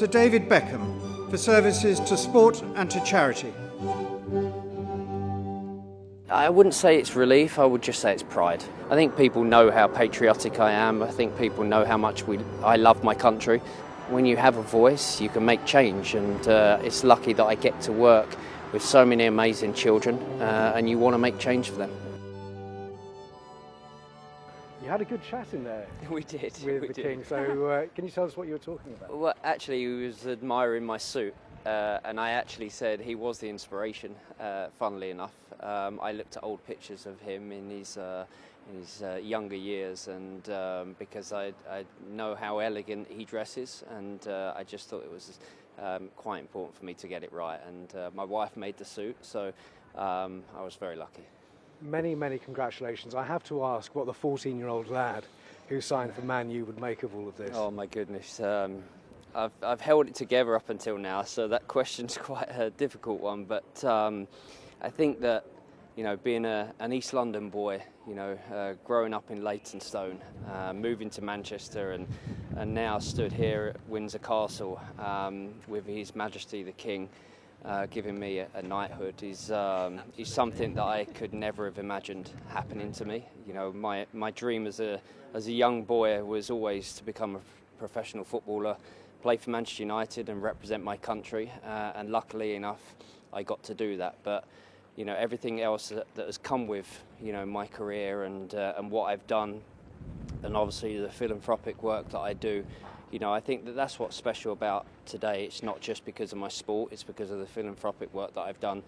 Sir David Beckham for services to sport and to charity. I wouldn't say it's relief, I would just say it's pride. I think people know how patriotic I am. I think people know how much I love my country. When you have a voice, you can make change, and it's lucky that I get to work with so many amazing children, and you want to make change for them. You had a good chat in there. We did. With the King. So can you tell us what you were talking about? Well, actually, he was admiring my suit, and I actually said he was the inspiration. Funnily enough, I looked at old pictures of him in his younger years, and because I know how elegant he dresses, and I just thought it was quite important for me to get it right. And my wife made the suit, so I was very lucky. Many, many congratulations. I have to ask what the 14-year-old lad who signed for Man U would make of all of this. Oh my goodness. I've held it together up until now, so that question's quite a difficult one. But I think that, you know, being an East London boy, you know, growing up in Leytonstone, moving to Manchester, and now stood here at Windsor Castle with His Majesty the King, giving me a knighthood is something that I could never have imagined happening to me. You know, my dream as a young boy was always to become a professional footballer, play for Manchester United and represent my country, and luckily enough I got to do that. But you know, everything else that has come with, you know, my career and what I've done, and obviously the philanthropic work that I do, you know, I think that that's what's special about today. It's not just because of my sport, it's because of the philanthropic work that I've done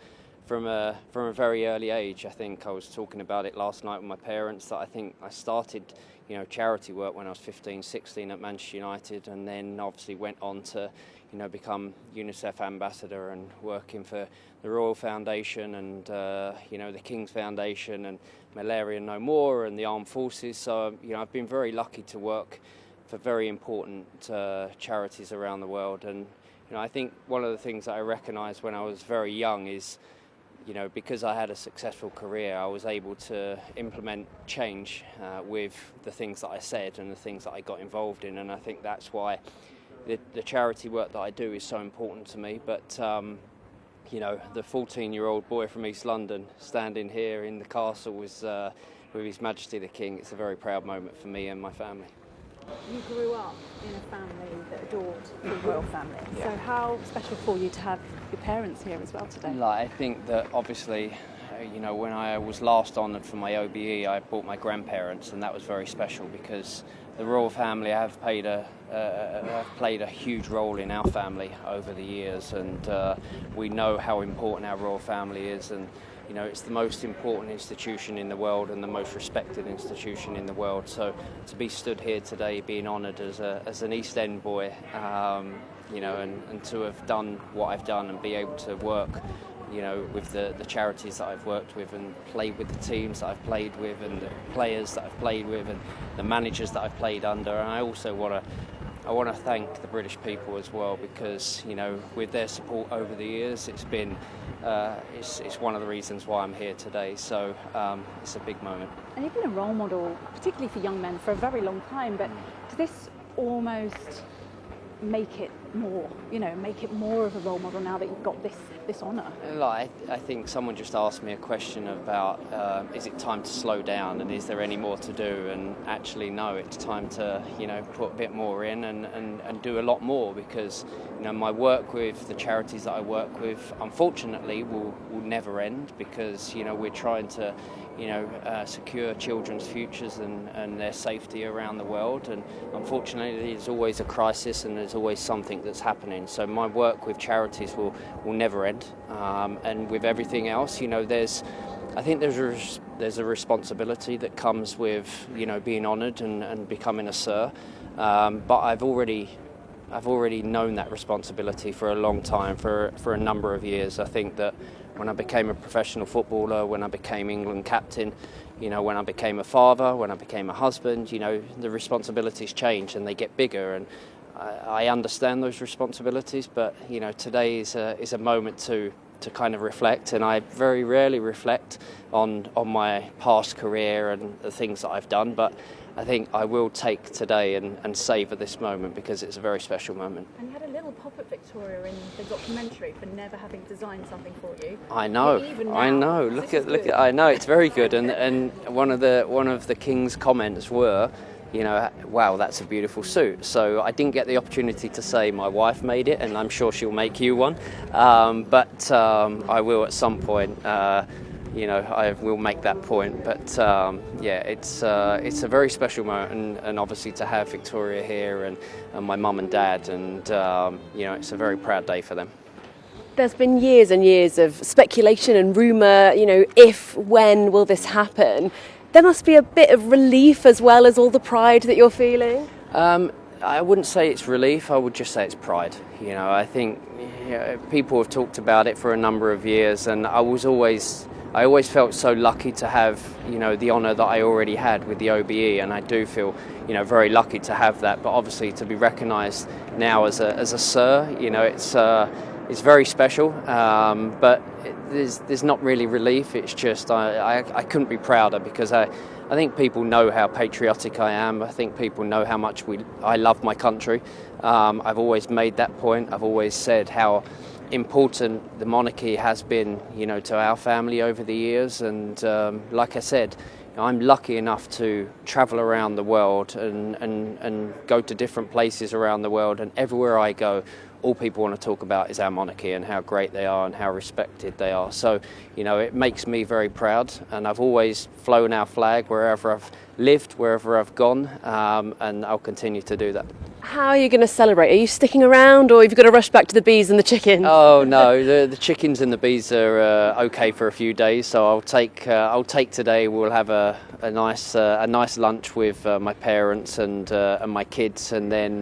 from a very early age. I think I was talking about it last night with my parents, that I think I started, you know, charity work when I was 15, 16 at Manchester United, and then obviously went on to, you know, become UNICEF ambassador and working for the Royal Foundation and, you know, the King's Foundation and Malaria No More and the Armed Forces. So, you know, I've been very lucky to work for very important charities around the world. And, you know, I think one of the things that I recognised when I was very young is, you know, because I had a successful career, I was able to implement change with the things that I said and the things that I got involved in. And I think that's why the charity work that I do is so important to me. But, you know, the 14-year-old boy from East London standing here in the castle with His Majesty the King, it's a very proud moment for me and my family. You grew up in a family that adored the royal family. Yeah. So how special for you to have your parents here as well today? Like, I think that obviously, you know, when I was last honoured for my OBE, I brought my grandparents, and that was very special because the royal family have played a huge role in our family over the years, and we know how important our royal family is. And you know, it's the most important institution in the world and the most respected institution in the world. So to be stood here today, being honoured as an East End boy, you know, and to have done what I've done and be able to work, you know, with the charities that I've worked with and played with the teams that I've played with and the players that I've played with and the managers that I've played under. And I also want to thank the British people as well, because, you know, with their support over the years, it's been it's one of the reasons why I'm here today. So it's a big moment. And you've been a role model, particularly for young men, for a very long time. But does this almost make it more, you know, make it more of a role model now that you've got this honour? Like, I think someone just asked me a question about is it time to slow down and is there any more to do? And actually, no, it's time to, you know, put a bit more in and do a lot more, because, you know, my work with the charities that I work with, unfortunately, will never end, because, you know, we're trying to, you know, secure children's futures and their safety around the world. And unfortunately, there's always a crisis and there's always something that's happening. So my work with charities will never end. And with everything else, you know, I think there's a responsibility that comes with, you know, being honoured and becoming a Sir. But I've already known that responsibility for a long time, for a number of years. I think that when I became a professional footballer, when I became England captain, you know, when I became a father, when I became a husband, you know, the responsibilities change and they get bigger. And I understand those responsibilities, but, you know, today is a moment to kind of reflect, and I very rarely reflect on my past career and the things that I've done. But I think I will take today and savour this moment because it's a very special moment. And you had a little pop at Victoria in the documentary for never having designed something for you. I know, I know. Look at. I know it's very good. And one of the King's comments were, you know, wow, that's a beautiful suit. So I didn't get the opportunity to say my wife made it, and I'm sure she'll make you one. But I will at some point. You know, I will make that point. But yeah, it's a very special moment, and obviously to have Victoria here and my mum and dad, and you know, it's a very proud day for them. There's been years and years of speculation and rumour, you know, if, when will this happen? There must be a bit of relief as well as all the pride that you're feeling. I wouldn't say it's relief, I would just say it's pride. You know, I think people have talked about it for a number of years, and I always felt so lucky to have, you know, the honour that I already had with the OBE, and I do feel, you know, very lucky to have that. But obviously to be recognised now as a Sir, you know, it's very special. But there's not really relief. It's just I couldn't be prouder, because I think people know how patriotic I am. I think people know how much I love my country. I've always made that point. I've always said how important the monarchy has been, you know, to our family over the years. And like I said, I'm lucky enough to travel around the world and go to different places around the world, and everywhere I go, all people want to talk about is our monarchy and how great they are and how respected they are. So, you know, it makes me very proud, and I've always flown our flag wherever I've lived, wherever I've gone, and I'll continue to do that. How are you going to celebrate? Are you sticking around, or have you got to rush back to the bees and the chickens? Oh no, the chickens and the bees are okay for a few days, so I'll take today. We'll have a nice lunch with my parents and my kids, and then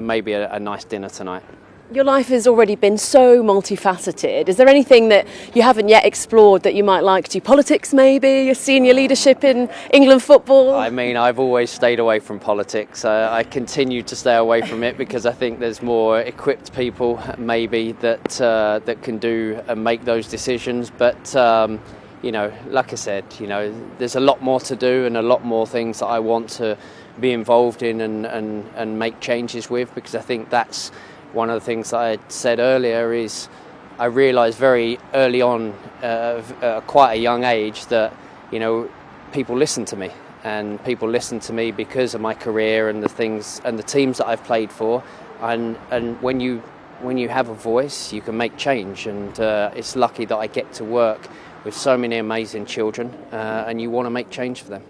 maybe a nice dinner tonight. Your life has already been so multifaceted. Is there anything that you haven't yet explored that you might like to? Politics, maybe? Your senior leadership in England football? I mean, I've always stayed away from politics. I continue to stay away from it because I think there's more equipped people, maybe, that can do and make those decisions. But you know, like I said, you know, there's a lot more to do and a lot more things that I want to be involved in and make changes with, because I think that's one of the things that I said earlier. Is I realised very early on, quite a young age, that, you know, people listen to me, and people listen to me because of my career and the things and the teams that I've played for, and when you have a voice, you can make change, and it's lucky that I get to work with so many amazing children, and you want to make change for them.